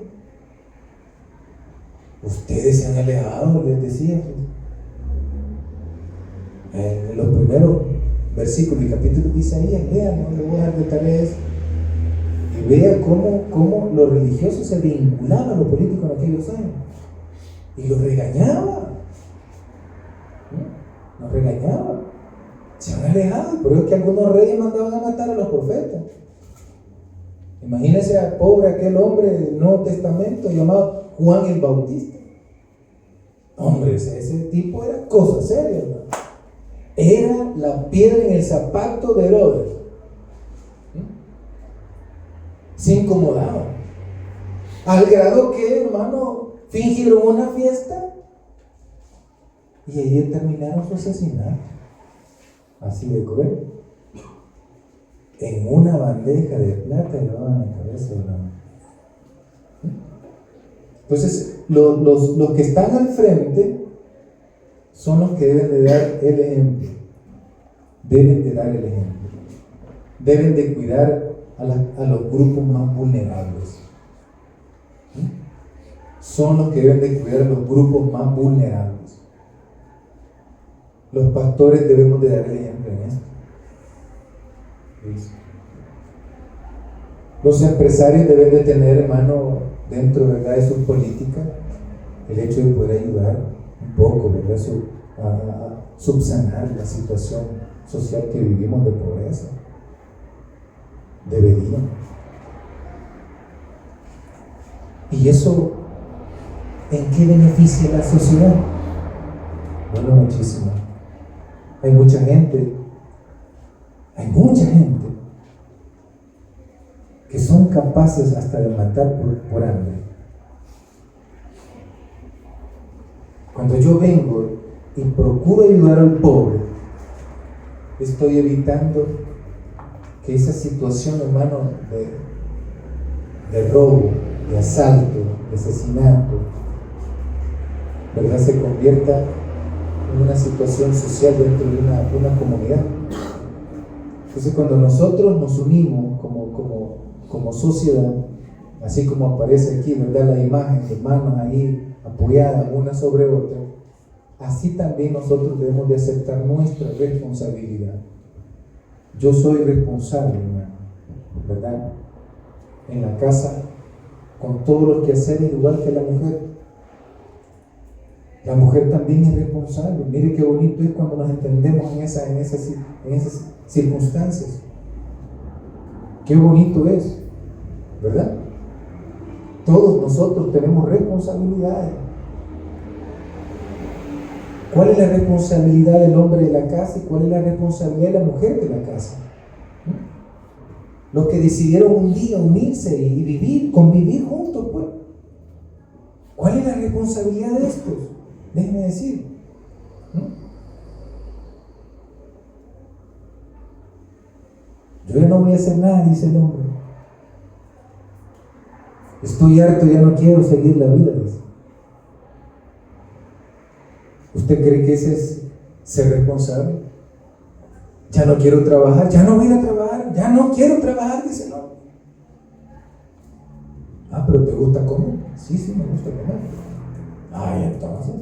Ustedes se han alejado, les decía. En los primeros versículos y capítulos de Isaías, lean, no le voy a dar detalles. Y vea cómo los religiosos se vinculaban a los políticos en aquellos años. Y los regañaban. Los regañaban. Se han alejado. Por eso es que algunos reyes mandaban a matar a los profetas. Imagínense al pobre aquel hombre del Nuevo Testamento llamado Juan el Bautista. Hombre, ese tipo era cosa seria, ¿no? Era la piedra en el zapato de Herodes. Se incomodaban. Al grado que, hermano, fingieron una fiesta y ahí terminaron su asesinato. Así de cruel. En una bandeja de plata llevaban la cabeza de una mujer. Entonces, los que están al frente son los que deben de dar el ejemplo. Deben de dar el ejemplo. Deben de cuidar a los grupos más vulnerables. Son los que deben de cuidar a los grupos más vulnerables. Los pastores debemos de dar el ejemplo en esto. Los empresarios deben de tener, hermano, dentro, ¿verdad?, de sus políticas, el hecho de poder ayudar un poco, ¿verdad?, a subsanar la situación social que vivimos de pobreza. Deberían. ¿Y eso en qué beneficia a la sociedad? Bueno, muchísimo. Hay mucha gente que son capaces hasta de matar por hambre. Cuando yo vengo y procuro ayudar al pobre, estoy evitando que esa situación, hermano, de robo, de asalto, de asesinato, ¿verdad?, se convierta en una situación social dentro de una comunidad. Entonces, cuando nosotros nos unimos como sociedad, así como aparece aquí, ¿verdad?, la imagen de manos ahí apoyadas una sobre otra, así también nosotros debemos de aceptar nuestra responsabilidad. Yo soy responsable, hermano, ¿verdad?, en la casa, con todos los quehaceres, igual que la mujer. La mujer también es responsable. Mire qué bonito es cuando nos entendemos en esas circunstancias. Qué bonito es, ¿verdad? Todos nosotros tenemos responsabilidades. ¿Cuál es la responsabilidad del hombre de la casa y cuál es la responsabilidad de la mujer de la casa? Los que decidieron un día unirse y convivir juntos, pues. ¿Cuál es la responsabilidad de estos? Déjenme decir. Yo ya no voy a hacer nada, dice el hombre. Estoy harto, ya no quiero seguir la vida, dice. ¿Usted cree que ese es ser responsable? Ya no quiero trabajar, ya no voy a trabajar, ya no quiero trabajar, dice no. Ah, pero ¿te gusta comer? Sí, me gusta comer. Ay, entonces.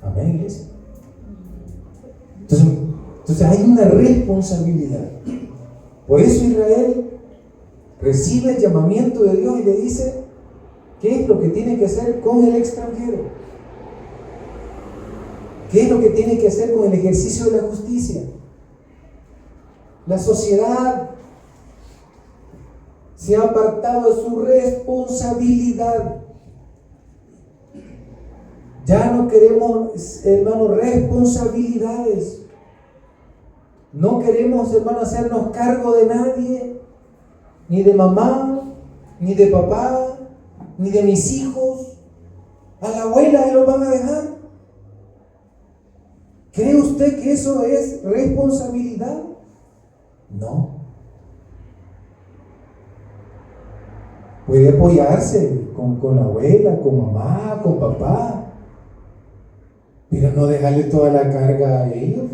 Amén, iglesia. Entonces hay una responsabilidad. Por eso Israel recibe el llamamiento de Dios y le dice qué es lo que tiene que hacer con el extranjero, qué es lo que tiene que hacer con el ejercicio de la justicia. La sociedad se ha apartado de su responsabilidad. Ya no queremos, hermanos, responsabilidades. No queremos, hermano, hacernos cargo de nadie, ni de mamá, ni de papá, ni de mis hijos. A la abuela se los van a dejar. ¿Cree usted que eso es responsabilidad? No. Puede apoyarse con la abuela, con mamá, con papá, pero no dejarle toda la carga a ellos.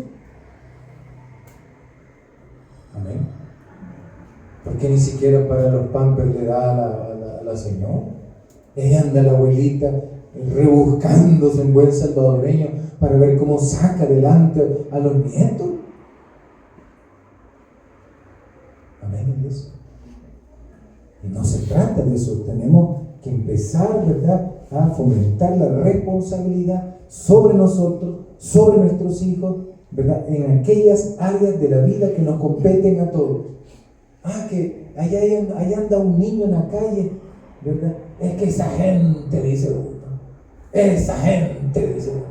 Amén. Porque ni siquiera para los pampers le da a la señora. Ella anda la abuelita rebuscándose en buen salvadoreño para ver cómo saca adelante a los nietos. Amén. Eso. Y no se trata de eso. Tenemos que empezar, ¿verdad?, a fomentar la responsabilidad sobre nosotros, sobre nuestros hijos, ¿verdad?, en aquellas áreas de la vida que nos competen a todos. Que allá anda un niño en la calle, ¿verdad? Es que esa gente, dice uno, esa gente, dice uno.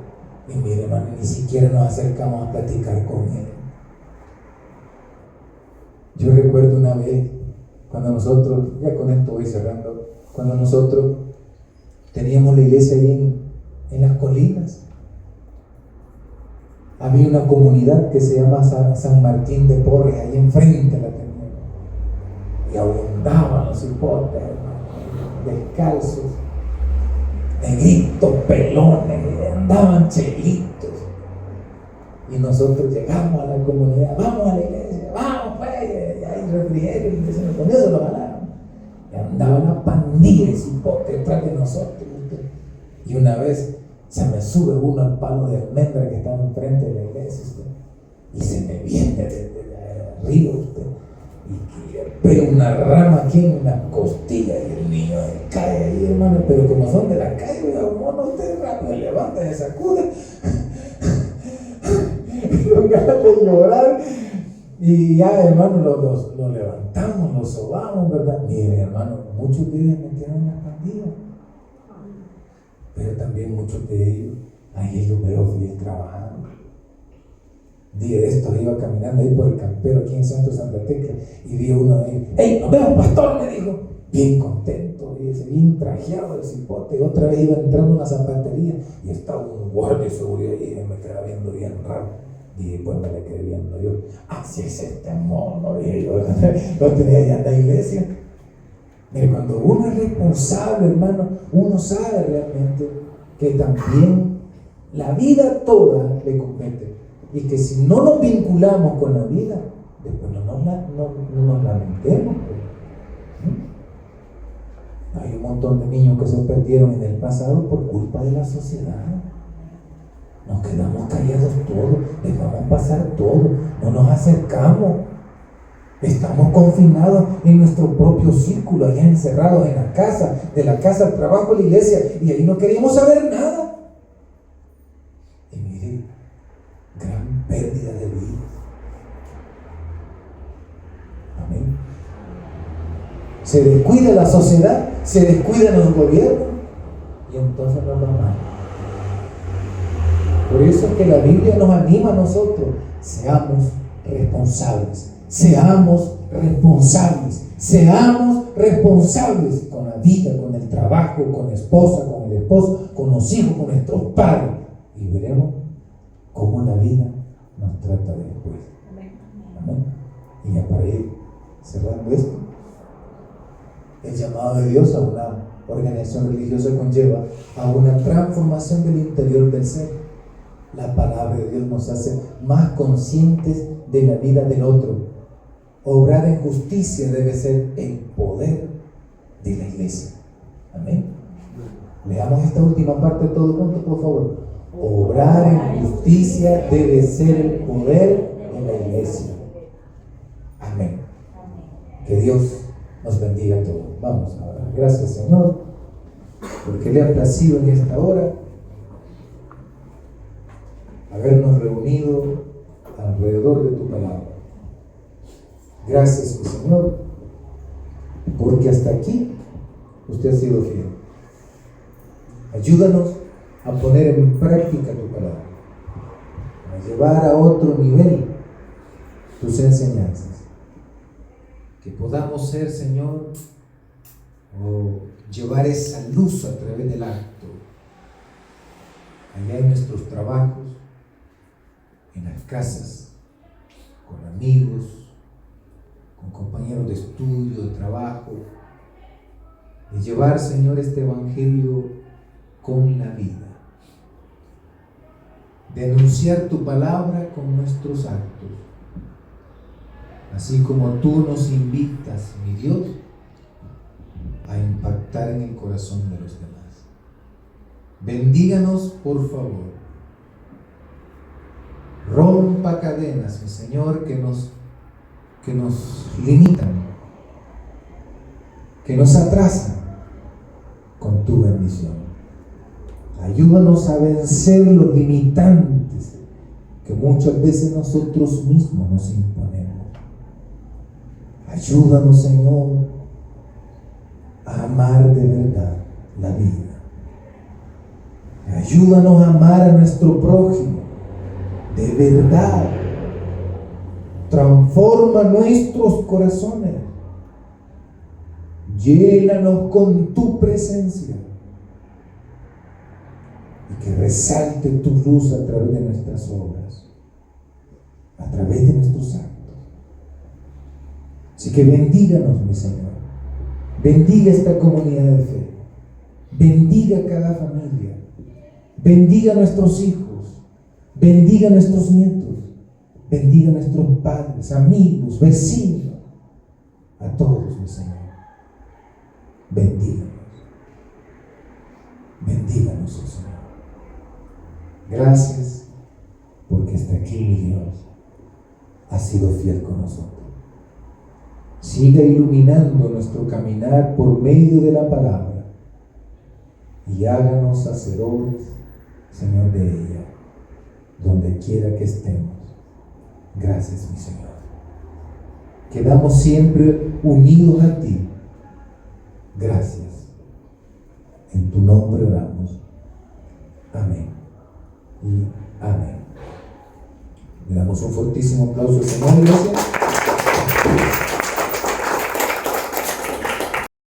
Y mire, hermano, ni siquiera nos acercamos a platicar con él. Yo recuerdo una vez, cuando nosotros, ya con esto voy cerrando, cuando nosotros teníamos la iglesia ahí en las colinas, había una comunidad que se llama San Martín de Porres, ahí enfrente la teníamos. Y abundaban los hipotes, descalzos, negritos, pelones, andaban chelitos. Y nosotros llegamos a la comunidad, vamos a la iglesia, vamos pues, hay refrigerio, y con eso lo ganaron. Y andaba una pandilla de hipotes detrás de nosotros. Y una vez se me sube uno al palo de almendra que estaba enfrente de la iglesia, y se me viene desde arriba, y le pega una rama aquí en la costilla, y el niño cae ahí, hermano. Pero como son de la calle, mono, usted rápido se levanta, se sacude, con ganas de llorar, y ya, hermano, lo levantamos, lo sobamos, ¿verdad? Miren, hermano, muchos de ellos metieron en la pandilla, pero también muchos de ellos, ahí los veo feliz trabajando. Día de estos iba caminando ahí por el campero aquí en Centro Santa Tecla, y vi uno de ellos, ¡hey, nos vemos, pastor!, me dijo, bien contento, bien trajeado el cipote. Otra vez iba entrando a una zapatería y estaba un guardia de seguridad y me quedaba viendo bien raro. Y pues me le quedé viendo yo, así es este mono, dije yo, lo tenía ya en la iglesia. Mire, cuando uno es responsable, hermano, uno sabe realmente que también la vida toda le compete, y que si no nos vinculamos con la vida, después no nos lamentemos. Hay un montón de niños que se perdieron en el pasado por culpa de la sociedad. Nos quedamos callados todos, dejamos pasar todo, no nos acercamos. Estamos confinados en nuestro propio círculo, allá encerrados en la casa, de la casa al trabajo, a la iglesia, y ahí no queríamos saber nada. Y mire, gran pérdida de vidas. Amén. Se descuida la sociedad, se descuidan los gobiernos, y entonces nos va mal. Por eso es que la Biblia nos anima a nosotros: seamos responsables. Seamos responsables, seamos responsables con la vida, con el trabajo, con la esposa, con el esposo, con los hijos, con nuestros padres, y veremos cómo la vida nos trata después. Amén. Y ya para ir cerrando esto, el llamado de Dios a una organización religiosa conlleva a una transformación del interior del ser. La palabra de Dios nos hace más conscientes de la vida del otro. Obrar en justicia debe ser el poder de la iglesia. Amén. Leamos esta última parte todos juntos, por favor. Obrar en justicia debe ser el poder de la iglesia. Amén. Que Dios nos bendiga a todos. Vamos a orar. Gracias, Señor, porque le ha placido en esta hora habernos reunido alrededor de tu palabra. Gracias, mi Señor, porque hasta aquí usted ha sido fiel. Ayúdanos a poner en práctica tu palabra, a llevar a otro nivel tus enseñanzas. Que podamos ser, Señor, llevar esa luz a través del acto, allá en nuestros trabajos, en las casas, con amigos, con compañeros de estudio, de trabajo, de llevar, Señor, este evangelio con la vida, de anunciar tu palabra con nuestros actos, así como tú nos invitas, mi Dios, a impactar en el corazón de los demás. Bendíganos, por favor. Rompa cadenas, mi Señor, que nos limitan, que nos atrasan con tu bendición. Ayúdanos a vencer los limitantes que muchas veces nosotros mismos nos imponemos. Ayúdanos, Señor, a amar de verdad la vida. Ayúdanos a amar a nuestro prójimo de verdad. Transforma nuestros corazones. Llénanos con tu presencia y que resalte tu luz a través de nuestras obras, a través de nuestros actos. Así que bendíganos, mi Señor. Bendiga esta comunidad de fe. Bendiga cada familia. Bendiga a nuestros hijos. Bendiga a nuestros nietos. Bendiga a nuestros padres, amigos, vecinos. A todos, mi Señor. Bendíganos. Bendíganos, oh Señor. Gracias porque hasta aquí, mi Dios, has sido fiel con nosotros. Siga iluminando nuestro caminar por medio de la palabra y háganos hacedores, Señor, de ella, donde quiera que estemos. Gracias, mi Señor. Quedamos siempre unidos a ti. Gracias. En tu nombre oramos. Amén y amén. Le damos un fortísimo aplauso al Señor, iglesia.